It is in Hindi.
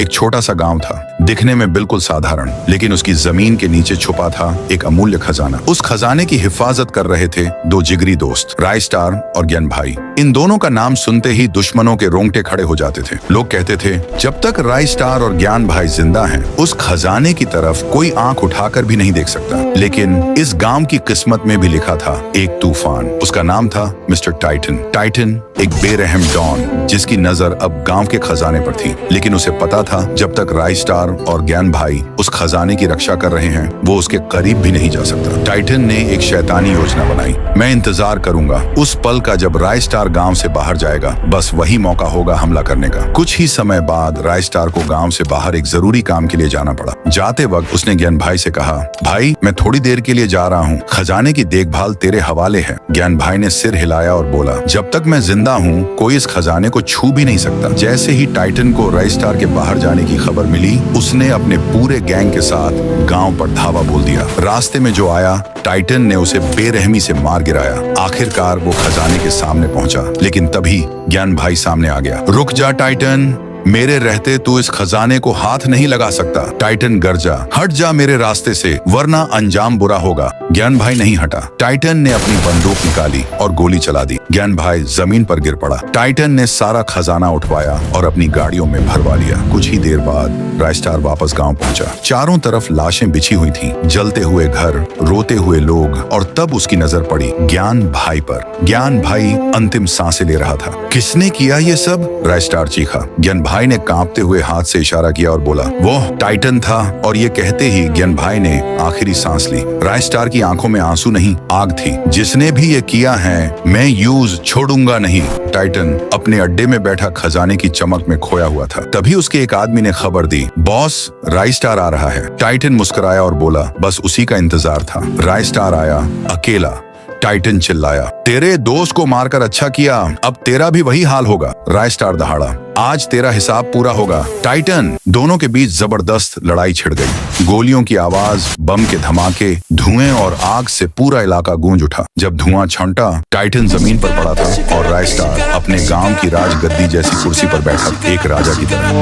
एक छोटा सा गांव था, दिखने में बिल्कुल साधारण, लेकिन उसकी जमीन के नीचे छुपा था एक अमूल्य खजाना। उस खजाने की हिफाजत कर रहे थे दो जिगरी दोस्त, राय स्टार और ज्ञान भाई। इन दोनों का नाम सुनते ही दुश्मनों के रोंगटे खड़े हो जाते थे। लोग कहते थे, जब तक राय स्टार और ज्ञान भाई जिंदा हैं, उस खजाने की तरफ कोई आंख उठाकर भी नहीं देख सकता। लेकिन इस गांव की किस्मत में भी लिखा था एक तूफान। उसका नाम था मिस्टर टाइटन। टाइटन एक बेरहम डॉन, जिसकी नजर अब गांव के खजाने पर थी। लेकिन उसे पता था, जब तक राय स्टार और ज्ञान भाई उस खजाने की रक्षा कर रहे हैं, वो उसके करीब भी नहीं जा सकता। टाइटन ने एक शैतानी योजना बनाई। मैं इंतजार करूंगा उस पल का जब राय स्टार गांव से बाहर जाएगा, बस वही मौका होगा हमला करने का। कुछ ही समय बाद राय स्टार को गांव से बाहर एक जरूरी काम के लिए जाना पड़ा। जाते वक्त उसने ज्ञान भाई से कहा, भाई मैं थोड़ी देर के लिए जा रहा हूँ, खजाने की देखभाल तेरे हवाले है। ज्ञान भाई ने सिर हिलाया और बोला, जब तक मैं जिंदा हूँ कोई इस खजाने को छू भी नहीं सकता। जैसे ही टाइटन को राय स्टार के बाहर जाने की खबर मिली, उसने अपने पूरे गैंग के साथ गांव पर धावा बोल दिया। रास्ते में जो आया, टाइटन ने उसे बेरहमी से मार गिराया। आखिरकार वो खजाने के सामने पहुंचा, लेकिन तभी ज्ञान भाई सामने आ गया। रुक जा टाइटन, मेरे रहते तू इस खजाने को हाथ नहीं लगा सकता। टाइटन गरजा, हट जा मेरे रास्ते से, वरना अंजाम बुरा होगा। ज्ञान भाई नहीं हटा। टाइटन ने अपनी बंदूक निकाली और गोली चला दी। ज्ञान भाई जमीन पर गिर पड़ा। टाइटन ने सारा खजाना उठवाया और अपनी गाड़ियों में भरवा लिया। कुछ ही देर बाद राय स्टार वापस गांव पहुंचा। चारों तरफ लाशें बिछी हुई थीं, जलते हुए घर, रोते हुए लोग, और तब उसकी नजर पड़ी ज्ञान भाई पर। ज्ञान भाई अंतिम सांसें ले रहा था। किसने किया ये सब? राय स्टार चीखा। ज्ञान भाई ने कांपते हुए हाथ से इशारा किया और बोला, वो टाइटन था। और ये कहते ही ज्ञान भाई ने आखिरी सांस ली। राय स्टार की आंखों में आंसू नहीं, आग थी। जिसने भी ये किया है, मैं यूज छोड़ूंगा नहीं। टाइटन अपने अड्डे में बैठा खजाने की चमक में खोया हुआ था। तभी उसके एक आदमी ने खबर दी, बॉस राय स्टार आ रहा है। टाइटन मुस्कुराया और बोला, बस उसी का इंतजार था। राय स्टार आया, अकेला। टाइटन चिल्लाया, तेरे दोस्त को मारकर अच्छा किया, अब तेरा भी वही हाल होगा। राय स्टार दहाड़ा, आज तेरा हिसाब पूरा होगा। टाइटन। दोनों के बीच जबरदस्त लड़ाई छिड़ गई। गोलियों की आवाज, बम के धमाके, धुएं और आग से पूरा इलाका गूंज उठा। जब धुआं छंटा, टाइटन जमीन पर पड़ा था और राय स्टार अपने गांव की राजगद्दी जैसी कुर्सी पर बैठा, एक राजा की तरह।